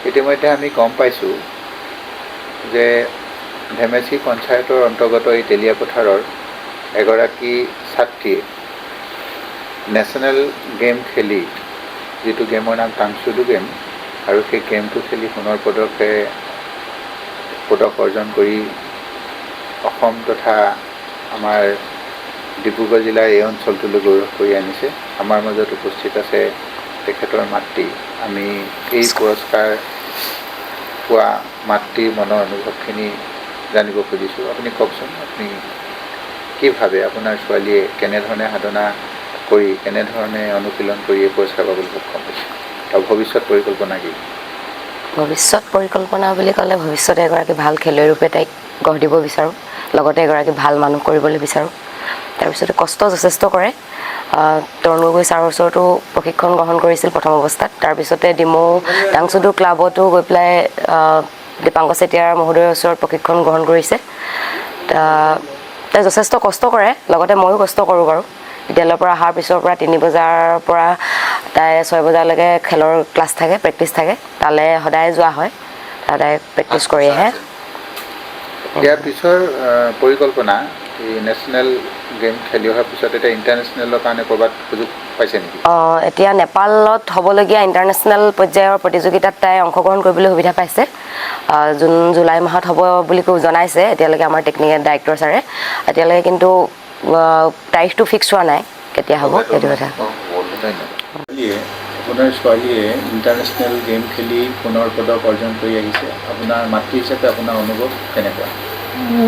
ইতিমধ্যে আমি গম পাইছোঁ যে ধেমেচি পঞ্চায়তৰ অন্তৰ্গত এই তেলিয়াপথাৰৰ এগৰাকী ছাত্ৰীয়ে নেশ্যনেল গেম খেলি, যিটো গেমৰ নাম টাংচুডু গেম, আৰু সেই গেমটো খেলি সোণৰ পদক অৰ্জন কৰি অসম তথা আমাৰ ডিব্ৰুগড় জিলাৰ এই অঞ্চলটোলৈ গৌৰৱ কৰি আনিছে। আমাৰ মাজত উপস্থিত আছে তেখেতৰ মাতৃ। আমি এই পুৰস্কাৰ পোৱা মাতৃৰ মনৰ অনুভৱখিনি জানিব খুজিছোঁ। আপুনি কওকচোন, আপুনি কি ভাবে আপোনাৰ ছোৱালীয়ে কেনেধৰণে সাধনা কৰি, কেনেধৰণে অনুশীলন কৰি এই পুৰস্কাৰ পাবলৈ সক্ষম হৈছে, আৰু ভৱিষ্যত পৰিকল্পনা কি? ভৱিষ্যত পৰিকল্পনা বুলি ক'লে ভৱিষ্যতে এগৰাকী ভাল খেলুৱৈ ৰূপে তাইক গঢ় দিব বিচাৰোঁ, লগতে এগৰাকী ভাল মানুহ কৰিবলৈ বিচাৰোঁ। তাৰপিছতে কষ্ট যথেষ্ট কৰে। তৰুণগৈ ছাৰৰ ওচৰতো প্ৰশিক্ষণ গ্ৰহণ কৰিছিল প্ৰথম অৱস্থাত। তাৰপিছতে ডিমৌ টাংচুডু ক্লাবতো গৈ পেলাই দীপাংক চেতিয়াৰ মহোদয়ৰ ওচৰত প্ৰশিক্ষণ গ্ৰহণ কৰিছে। তাই যথেষ্ট কষ্ট কৰে, লগতে ময়ো কষ্ট কৰোঁ বাৰু। বিদ্যালয়ৰ পৰা অহাৰ পিছৰ পৰা 3 বজাৰ পৰা তাই 6 বজালৈকে খেলৰ ক্লাছ থাকে, প্ৰেক্টিচ থাকে। তালৈ সদায় যোৱা হয়, সদায় প্ৰেক্টিচ কৰি আহে। ইয়াৰ পিছৰ পৰিকল্পনা, এই নেশ্যনেল গেম খেলি অহাৰ পিছত এতিয়া ইণ্টাৰনেশ্যনেলৰ কাৰণে ক'ৰবাত সুযোগ পাইছে নেকি? এতিয়া নেপালত হ'বলগীয়া ইণ্টাৰনেশ্যনেল পৰ্যায়ৰ প্ৰতিযোগিতাত তাই অংশগ্ৰহণ কৰিবলৈ সুবিধা পাইছে। জুন জুলাই মাহত হ'ব বুলি জনাইছে এতিয়ালৈকে আমাৰ টেকনিকেল ডাইৰেক্টৰ ছাৰে। এতিয়ালৈকে কিন্তু তাৰিখটো ফিক্স হোৱা নাই, কেতিয়া হ'ব সেইটো কথা। আপোনাৰ ছোৱালীয়ে ইণ্টাৰনেশ্যনেল গেম খেলি সোণৰ পদক অৰ্জন কৰি আহিছে। আপোনাৰ মাতৃ হিচাপে আপোনাৰ অনুভৱ কেনেকুৱা?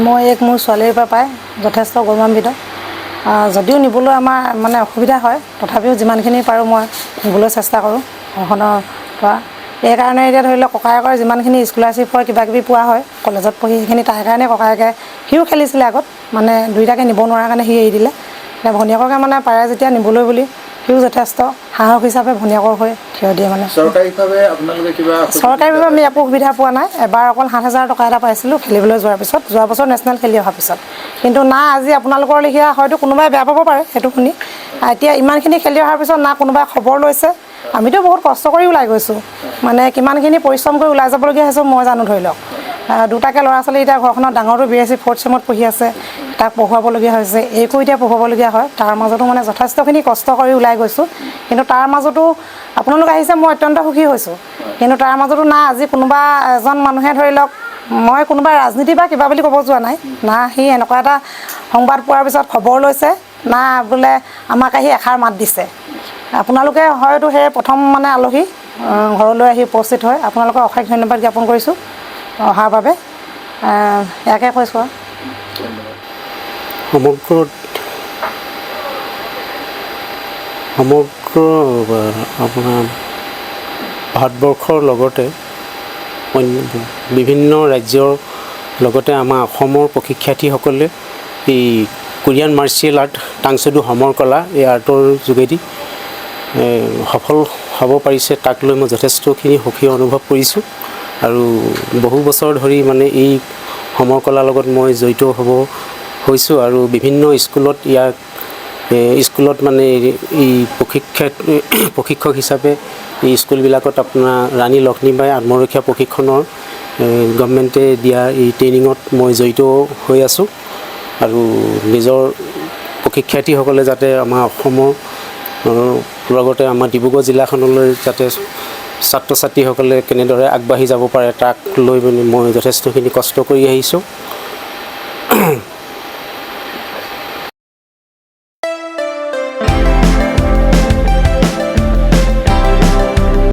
মই মোৰ ছোৱালীৰ পৰা পাই যথেষ্ট গৌৰৱান্বিত। যদিও নিবলৈ আমাৰ অসুবিধা হয়, তথাপিও যিমানখিনি পাৰোঁ মই নিবলৈ চেষ্টা কৰোঁ ঘৰখনৰ পৰা। এই কাৰণে এতিয়া ধৰি লওক ককায়েকৰ যিমানখিনি স্কলাৰশ্বিপৰ কিবাকিবি পোৱা হয় কলেজত পঢ়ি, সেইখিনি তাৰ কাৰণে ককায়েকে, সিও খেলিছিলে আগত, দুইটাকে নিব নোৱাৰাৰ কাৰণে সি এৰি দিলে। এতিয়া ভনীয়েককে পাৰে যেতিয়া নিবলৈ বুলি সিও যথেষ্ট সাহস হিচাপে ভনীয়েকৰ হৈ থিয় দিয়ে। চৰকাৰীভাৱে আপোনালোকে কিবা? চৰকাৰীভাৱে আমি একো সুবিধা পোৱা নাই। এবাৰ অকল 7,000 টকা এটা পাইছিলোঁ খেলিবলৈ যোৱাৰ পিছত, যোৱা বছৰ নেশ্যনেল খেলি অহাৰ পিছত। কিন্তু না আজি আপোনালোকৰ লেখীয়া হয়তো কোনোবাই বেয়া পাব পাৰে সেইটো শুনি, এতিয়া ইমানখিনি খেলি অহাৰ পিছত না কোনোবাই খবৰ লৈছে। আমিতো বহুত কষ্ট কৰি ওলাই গৈছোঁ, কিমানখিনি পৰিশ্ৰম কৰি ওলাই যাবলগীয়া হৈছোঁ মই জানো। ধৰি লওক দুটাকৈ ল'ৰা ছোৱালী, এতিয়া ঘৰখনত ডাঙৰটো BSc 4th চেমত পঢ়ি আছে, তাক পঢ়ুৱাবলগীয়া হৈছে, এইকো এতিয়া পঢ়ুৱাবলগীয়া হয়। তাৰ মাজতো যথেষ্টখিনি কষ্ট কৰি ওলাই গৈছোঁ। কিন্তু তাৰ মাজতো আপোনালোক আহিছে, মই অত্যন্ত সুখী হৈছোঁ। কিন্তু তাৰ মাজতো না আজি কোনোবা এজন মানুহে ধৰি লওক, মই কোনোবা ৰাজনীতি বা কিবা বুলি ক'ব যোৱা নাই, না সি এনেকুৱা এটা সংবাদ পোৱাৰ পিছত খবৰ লৈছে, না বোলে আমাক আহি এষাৰ মাত দিছে। আপোনালোকে হয়তো সেই প্ৰথম আলহী ঘৰলৈ আহি উপস্থিত হয়, আপোনালোকক অশেষ ধন্যবাদ জ্ঞাপন কৰিছোঁ অহাৰ বাবে। ইয়াকে কৈছোঁ আৰু সমগ্ৰ আপোনাৰ ভাৰতবৰ্ষৰ লগতে বিভিন্ন ৰাজ্যৰ লগতে আমাৰ অসমৰ প্ৰশিক্ষাৰ্থীসকলে এই কোৰিয়ান মাৰ্চিয়েল আৰ্ট টাংচুডু সমৰ কলা, এই আৰ্টৰ যোগেদি সফল হ'ব পাৰিছে। তাক লৈ মই যথেষ্টখিনি সুখী অনুভৱ কৰিছোঁ। আৰু বহু বছৰ ধৰি এই সমৰ কলাৰ লগত মই জড়িত হৈছোঁ। আৰু বিভিন্ন স্কুলত স্কুলত এই প্ৰশিক্ষক হিচাপে এই স্কুলবিলাকত আপোনাৰ ৰাণী লক্ষ্মীবাই আত্মৰক্ষা প্ৰশিক্ষণৰ গভৰ্ণমেণ্টে দিয়া এই ট্ৰেইনিঙত মই জড়িত হৈ আছোঁ। আৰু নিজৰ প্ৰশিক্ষাৰ্থীসকলে যাতে আমাৰ অসমৰ লগতে আমাৰ ডিব্ৰুগড় জিলাখনলৈ যাতে ছাত্ৰ ছাত্ৰীসকলে কেনেদৰে আগবাঢ়ি যাব পাৰে, তাক লৈ মই যথেষ্টখিনি কষ্ট কৰি আহিছোঁ।